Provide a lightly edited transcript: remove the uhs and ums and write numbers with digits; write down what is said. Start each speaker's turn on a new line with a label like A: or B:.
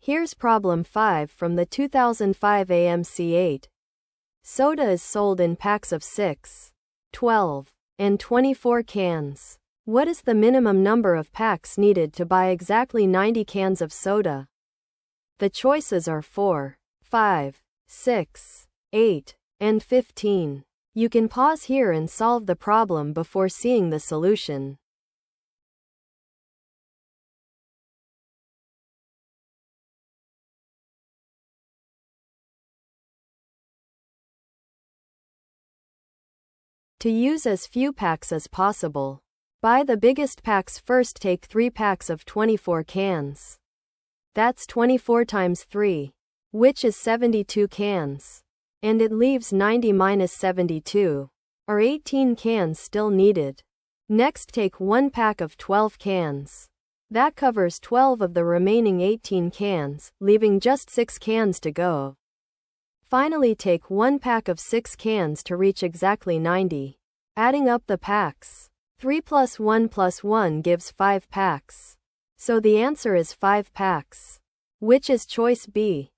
A: Here's problem 5 from the 2005 AMC 8. Soda is sold in packs of 6, 12, and 24 cans. What is the minimum number of packs needed to buy exactly 90 cans of soda? The choices are 4, 5, 6, 8, and 15. You can pause here and solve the problem before seeing the solution. To use as few packs as possible, buy the biggest packs first. Take 3 packs of 24 cans. That's 24 times 3, which is 72 cans. And it leaves 90 minus 72, or 18 cans still needed. Next, take 1 pack of 12 cans. That covers 12 of the remaining 18 cans, leaving just 6 cans to go. Finally, take 1 pack of 6 cans to reach exactly 90. Adding up the packs, 3 plus 1 gives 5 packs. So the answer is 5 packs, which is choice B.